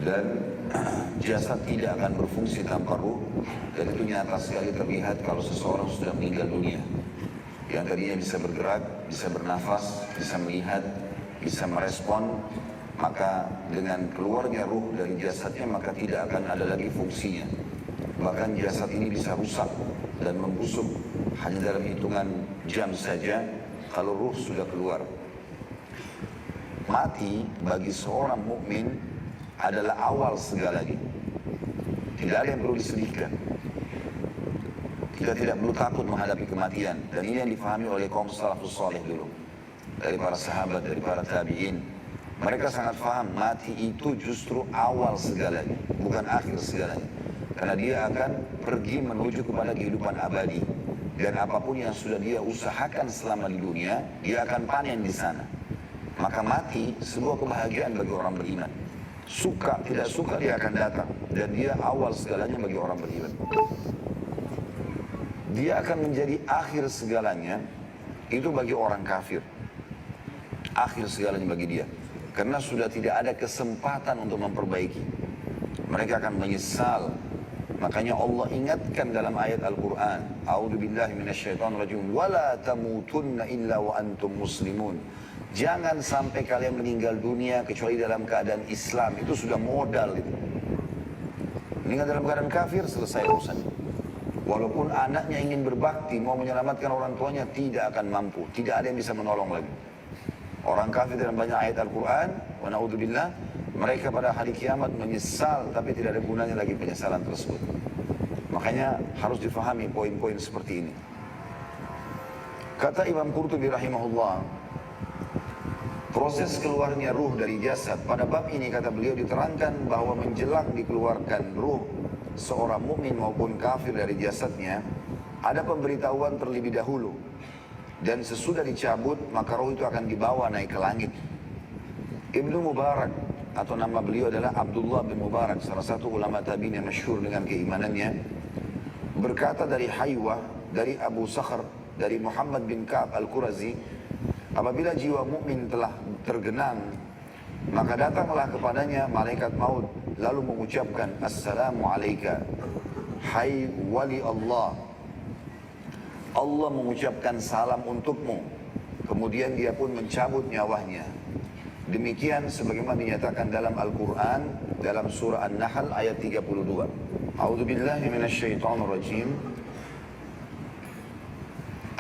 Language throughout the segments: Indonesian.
dan jasad tidak akan berfungsi tanpa ruh, dan itu nyata sekali terlihat kalau seseorang sudah meninggal dunia. Yang tadinya bisa bergerak, bisa bernafas, bisa melihat, bisa merespon, maka dengan keluarnya ruh dari jasadnya maka tidak akan ada lagi fungsinya. Bahkan jasad ini bisa rusak dan membusuk hanya dalam hitungan jam saja kalau ruh sudah keluar. Mati bagi seorang mukmin adalah awal segalanya. Tidak ada yang perlu disedihkan. Kita tidak perlu takut menghadapi kematian. Dan ini yang difahami oleh kaum salafus saleh dulu. Dari para sahabat, dari para tabi'in. Mereka sangat faham mati itu justru awal segalanya, bukan akhir segalanya. Karena dia akan pergi menuju kepada kehidupan abadi. Dan apapun yang sudah dia usahakan selama di dunia, dia akan panen di sana. Maka mati sebuah kebahagiaan bagi orang beriman. Suka, tidak suka dia akan datang. Dan dia awal segalanya bagi orang beriman. Dia akan menjadi akhir segalanya, itu bagi orang kafir. Akhir segalanya bagi dia. Karena sudah tidak ada kesempatan untuk memperbaiki. Mereka akan menyesal. Makanya Allah ingatkan dalam ayat Al-Quran. A'udzubillahi minasyaitonirrajim. Wala tamutunna illa wa antum muslimun. Jangan sampai kalian meninggal dunia kecuali dalam keadaan Islam. Itu sudah modal itu. Meninggal dalam keadaan kafir, selesai urusan. Walaupun anaknya ingin berbakti, mau menyelamatkan orang tuanya, tidak akan mampu. Tidak ada yang bisa menolong lagi. Orang kafir dalam banyak ayat Al-Quran, wa na'udzubillah, mereka pada hari kiamat menyesal, tapi tidak ada gunanya lagi penyesalan tersebut. Makanya harus difahami poin-poin seperti ini. Kata Imam Qurtubi rahimahullah, proses keluarnya ruh dari jasad, pada bab ini kata beliau diterangkan bahwa menjelang dikeluarkan ruh seorang mukmin maupun kafir dari jasadnya, ada pemberitahuan terlebih dahulu. Dan sesudah dicabut, maka roh itu akan dibawa naik ke langit. Ibnu Mubarak, atau nama beliau adalah Abdullah bin Mubarak, salah satu ulama tabi'in yang masyhur dengan keimanannya, berkata dari Haywah, dari Abu Sakhr, dari Muhammad bin Ka'ab al-Qurazi, apabila jiwa mukmin telah tergenang, maka datanglah kepadanya malaikat maut, lalu mengucapkan, Assalamu alayka, hai wali Allah. Allah mengucapkan salam untukmu. Kemudian dia pun mencabut nyawanya. Demikian sebagaimana dinyatakan dalam Al-Quran, dalam surah An-Nahl ayat 32. A'udzubillahi minasyaitonirrajim.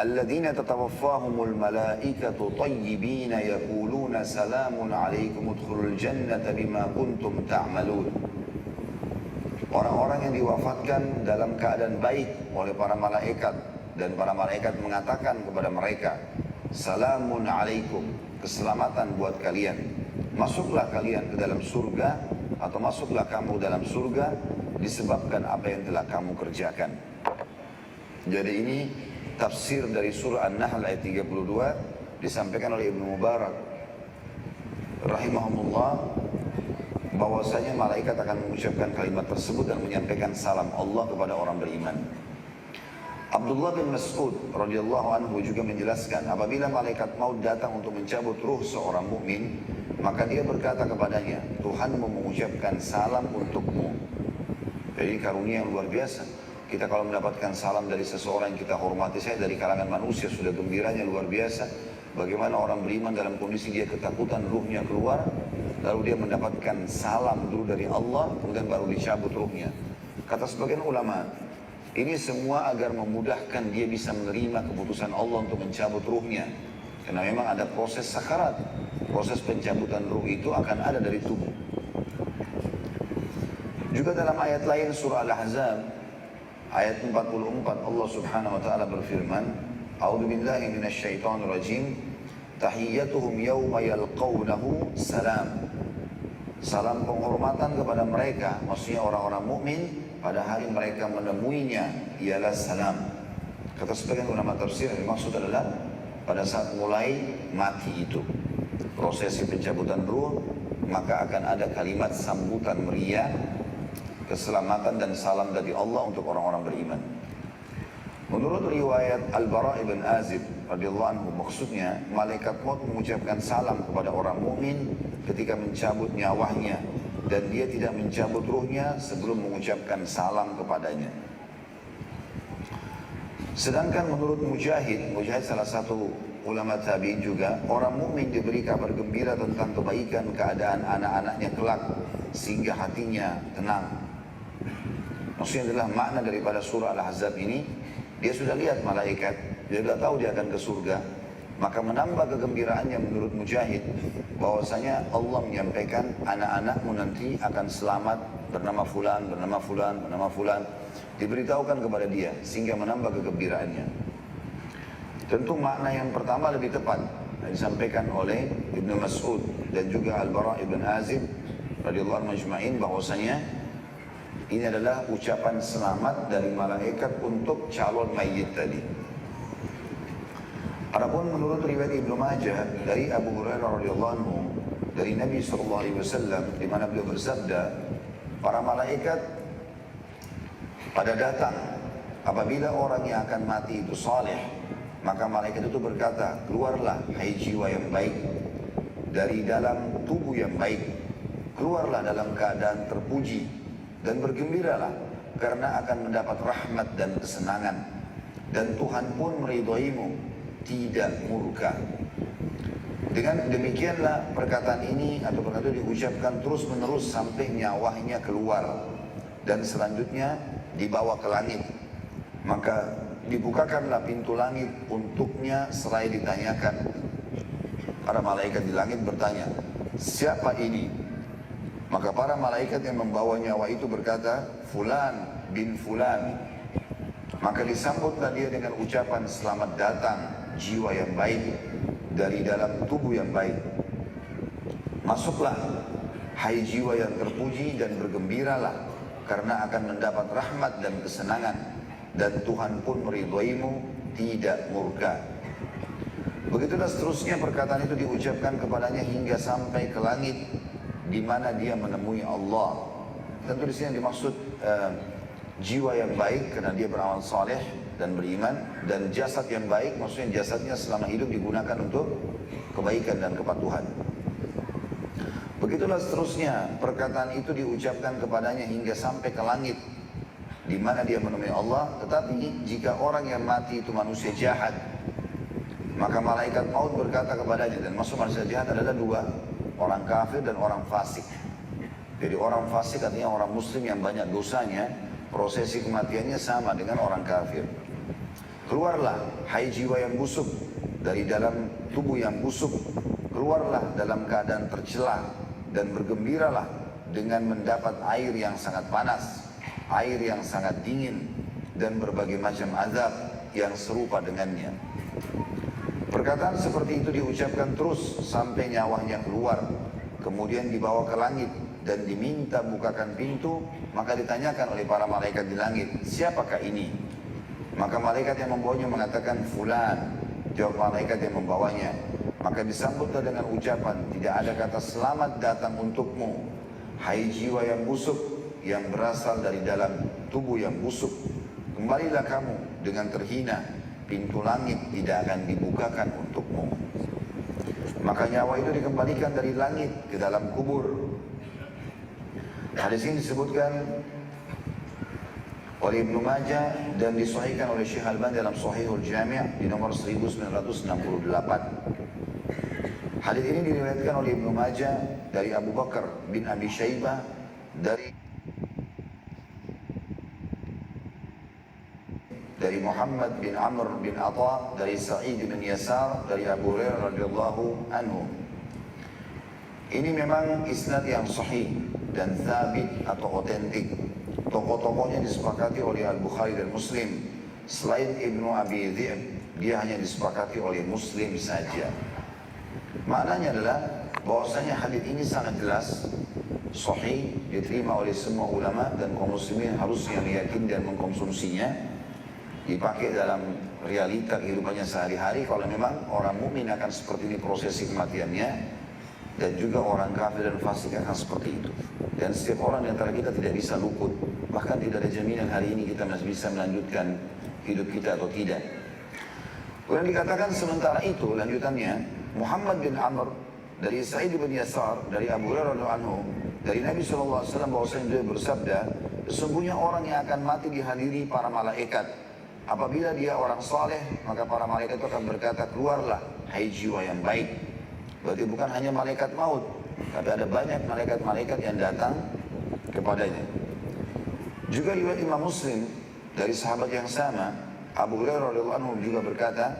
Alladzina tatawaffahumul malaikatu tayyibina yaquluna salamun alaikum udkhulul jannata bima kuntum ta'malun. Orang-orang yang diwafatkan dalam keadaan baik oleh para malaikat, dan para malaikat mengatakan kepada mereka, salamun alaikum, keselamatan buat kalian. Masuklah kalian ke dalam surga, atau masuklah kamu dalam surga disebabkan apa yang telah kamu kerjakan. Jadi ini tafsir dari surah An-Nahl ayat 32 disampaikan oleh Ibnu Mubarak rahimahumullah, bahwasanya malaikat akan mengucapkan kalimat tersebut dan menyampaikan salam Allah kepada orang beriman. Abdullah bin Mas'ud radhiyallahu anhu juga menjelaskan, apabila malaikat maut datang untuk mencabut ruh seorang mukmin, maka dia berkata kepadanya, Tuhanmu mengucapkan salam untukmu. Jadi karunia yang luar biasa. Kita kalau mendapatkan salam dari seseorang yang kita hormati, saya dari kalangan manusia sudah gembiranya luar biasa. Bagaimana orang beriman dalam kondisi dia ketakutan, ruhnya keluar, lalu dia mendapatkan salam dulu dari Allah, kemudian baru dicabut ruhnya. Kata sebagian ulama, ini semua agar memudahkan dia bisa menerima keputusan Allah untuk mencabut ruhnya. Karena memang ada proses sakarat. Proses pencabutan ruh itu akan ada dari tubuh. Juga dalam ayat lain surah Al-Ahzab, ayat 44, Allah subhanahu wa ta'ala berfirman, A'udzubillahi minasyaitonirrajim, tahiyyatuhum yawma yalqawnahu salam. Salam penghormatan kepada mereka, maksudnya orang-orang mukmin, pada hari mereka menemuinya ialah salam. Kata sebagian ulama tafsir, yang maksud adalah pada saat mulai mati itu, prosesi pencabutan ruh, maka akan ada kalimat sambutan meriah, keselamatan dan salam dari Allah untuk orang-orang beriman. Menurut riwayat Al-Bara' ibn Azib radhiyallahu anhu, maksudnya malaikat maut mengucapkan salam kepada orang mukmin ketika mencabut nyawanya, dan dia tidak mencabut ruhnya sebelum mengucapkan salam kepadanya. Sedangkan menurut Mujahid salah satu ulama tabi'in juga, orang mukmin diberi kabar gembira tentang kebaikan keadaan anak-anaknya kelak sehingga hatinya tenang. Maksudnya adalah makna daripada surah Al-Ahzab ini, dia sudah lihat malaikat, dia sudah tahu dia akan ke surga, maka menambah kegembiraannya menurut Mujahid bahwasanya Allah menyampaikan anak-anakmu nanti akan selamat bernama fulan, bernama fulan, bernama fulan, diberitahukan kepada dia sehingga menambah kegembiraannya. Tentu makna yang pertama lebih tepat yang disampaikan oleh Ibnu Mas'ud dan juga Al-Bara' ibn Azib radhiyallahu anhu majma'in bahwasanya ini adalah ucapan selamat dari malaikat untuk calon mayit tadi. Adapun menurut riwayat Ibnu Majah dari Abu Hurairah radhiyallahu anhu dari Nabi sallallahu alaihi wasallam di mana beliau bersabda, para malaikat pada datang apabila orang yang akan mati itu saleh, maka malaikat itu berkata, keluarlah hai jiwa yang baik dari dalam tubuh yang baik, keluarlah dalam keadaan terpuji dan bergembiralah karena akan mendapat rahmat dan kesenangan, dan Tuhan pun meridhoimu, tidak murka. Dengan demikianlah perkataan ini atau perkataan itu diucapkan terus menerus sampai nyawanya keluar dan selanjutnya dibawa ke langit. Maka dibukakanlah pintu langit untuknya seraya ditanyakan. Para malaikat di langit bertanya, siapa ini? Maka para malaikat yang membawa nyawa itu berkata, Fulan bin Fulan. Maka disambutlah dia dengan ucapan selamat datang jiwa yang baik dari dalam tubuh yang baik. Masuklah hai jiwa yang terpuji dan bergembiralah karena akan mendapat rahmat dan kesenangan, dan Tuhan pun meridhoimu, tidak murka. Begitulah seterusnya perkataan itu diucapkan kepadanya hingga sampai ke langit di mana dia menemui Allah. Tentu di sini dimaksud jiwa yang baik karena dia beramal saleh dan beriman, dan jasad yang baik maksudnya jasadnya selama hidup digunakan untuk kebaikan dan kepatuhan. Begitulah seterusnya perkataan itu diucapkan kepadanya hingga sampai ke langit di mana dia menemui Allah. Tetapi jika orang yang mati itu manusia jahat, maka malaikat maut berkata kepadanya, dan maksud manusia jahat adalah dua, orang kafir dan orang fasik. Jadi orang fasik artinya orang muslim yang banyak dosanya, prosesi kematiannya sama dengan orang kafir. Keluarlah hai jiwa yang busuk dari dalam tubuh yang busuk, keluarlah dalam keadaan tercela dan bergembiralah dengan mendapat air yang sangat panas, air yang sangat dingin, dan berbagai macam azab yang serupa dengannya. Perkataan seperti itu diucapkan terus sampai nyawanya keluar, kemudian dibawa ke langit dan diminta bukakan pintu. Maka ditanyakan oleh para malaikat di langit, siapakah ini? Maka malaikat yang membawanya mengatakan, Fulan. Jawab malaikat yang membawanya. Maka disambutlah dengan ucapan, tidak ada kata selamat datang untukmu, hai jiwa yang busuk yang berasal dari dalam tubuh yang busuk. Kembalilah kamu dengan terhina, pintu langit tidak akan dibukakan untukmu. Maka nyawa itu dikembalikan dari langit ke dalam kubur. Hadis ini disebutkan oleh Ibnu Majah dan disahihkan oleh Syekh Albani dalam Shahihul Jami' di nomor 1968. Hadis ini diriwayatkan oleh Ibnu Majah dari Abu Bakar bin Abi Syaibah dari Muhammad bin Amr bin Atha dari Sa'id bin Yasar dari Abu Hurairah radhiyallahu anhu. Ini memang isnad yang sahih dan thabit atau otentik. Tokoh-tokohnya disepakati oleh Al-Bukhari dan Muslim. Selain Ibnu Abi Dhi'b, dia hanya disepakati oleh Muslim saja. Maknanya adalah bahwasanya hadis ini sangat jelas, sahih, diterima oleh semua ulama dan kaum muslimin harusnya meyakini dan mengkonsumsinya, dipakai dalam realita kehidupannya sehari-hari. Kalau memang orang mukmin akan seperti ini prosesi kematiannya, dan juga orang kafir dan fasik akan seperti itu. Dan setiap orang di antara kita tidak bisa luput, bahkan tidak ada jaminan hari ini kita masih bisa melanjutkan hidup kita atau tidak. Kemudian dikatakan sementara itu lanjutannya, Muhammad bin Amr dari Sa'id bin Yasar dari Abu Hurairah radhiyallahu anhu dari Nabi SAW bahwasanya beliau bersabda, sesungguhnya orang yang akan mati dihadiri para malaikat. Apabila dia orang saleh, maka para malaikat itu akan berkata, keluarlah, hai jiwa yang baik. Berarti bukan hanya malaikat maut, tapi ada banyak malaikat-malaikat yang datang kepadanya. Juga riwayat Imam Muslim dari sahabat yang sama, Abu Hurairah radhiyallahu anhu juga berkata,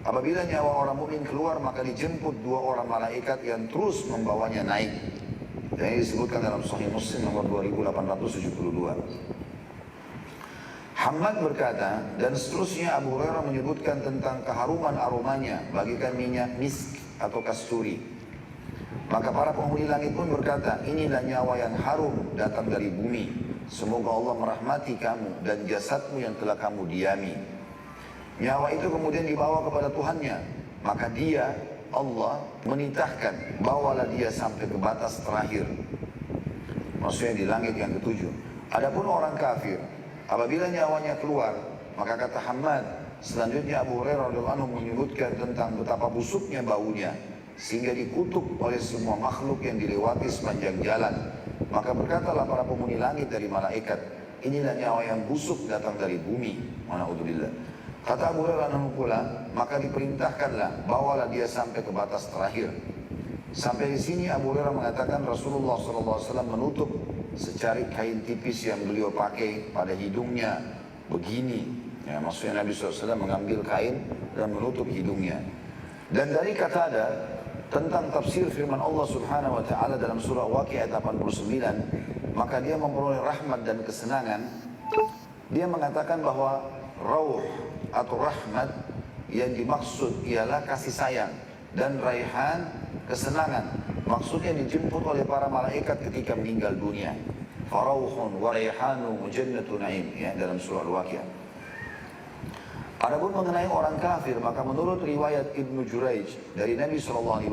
apabila nyawa orang mukmin keluar, maka dijemput dua orang malaikat yang terus membawanya naik. Dan ini disebutkan dalam Sahih Muslim nomor 2872. Hammad berkata, dan seterusnya Abu Hurairah menyebutkan tentang keharuman aromanya bagikan minyak misk atau kasturi. Maka para penghuni langit pun berkata, inilah nyawa yang harum datang dari bumi. Semoga Allah merahmati kamu dan jasadmu yang telah kamu diami. Nyawa itu kemudian dibawa kepada Tuhannya. Maka dia, Allah, menitahkan, bawalah dia sampai ke batas terakhir. Maksudnya di langit yang ketujuh. Adapun orang kafir, apabila nyawanya keluar, maka kata Hammad, selanjutnya Abu Hurairah radhiyallahu anhu menyebutkan tentang betapa busuknya baunya, sehingga dikutuk oleh semua makhluk yang dilewati sepanjang jalan. Maka berkatalah para penghuni langit dari malaikat, inilah nyawa yang busuk datang dari bumi. Ma'na'udzubillah. Kata Abu Hurairah pula, maka diperintahkanlah, bawalah dia sampai ke batas terakhir. Sampai di sini Abu Hurairah mengatakan Rasulullah SAW menutup secari kain tipis yang beliau pakai pada hidungnya begini. Ya, maksudnya Nabi SAW mengambil kain dan menutup hidungnya. Dan dari kata ada tentang tafsir firman Allah Subhanahu wa taala dalam surah Waqiah 89, maka dia memperoleh rahmat dan kesenangan. Dia mengatakan bahwa rauh atau rahmat yang dimaksud ialah kasih sayang, dan raihan kesenangan. Maksudnya dijemput oleh para malaikat ketika meninggal dunia. Farauhun wa raihanu wa jannatu na'im, ya, dalam surah Al-Waqiah. Adapun mengenai orang kafir, maka menurut riwayat Ibnu Jurayj dari Nabi SAW,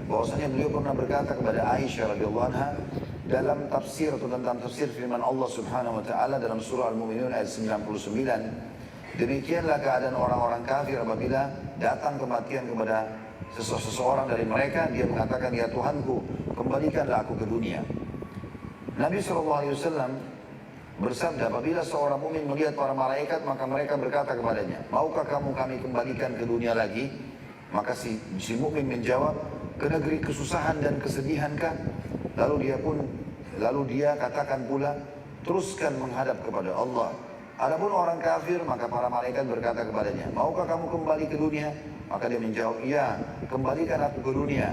bahwasanya beliau pernah berkata kepada Aisyah radhiyallahu anha dalam tafsir atau tentang tafsir firman Allah Subhanahu wa taala dalam surah Al-Mu'minun ayat 99, demikianlah keadaan orang-orang kafir apabila datang kematian kepada seseorang dari mereka, dia mengatakan, ya Tuhanku, kembalikanlah aku ke dunia. Nabi SAW bersabda, apabila seorang mukmin melihat para malaikat, maka mereka berkata kepadanya, maukah kamu kami kembalikan ke dunia lagi? Maka si mukmin menjawab, ke negeri kesusahan dan kesedihankah? Lalu dia katakan pula, teruskan menghadap kepada Allah. Adapun orang kafir, maka para malaikat berkata kepadanya, maukah kamu kembali ke dunia? Maka dia menjawab, iya, kembalikan aku ke dunia.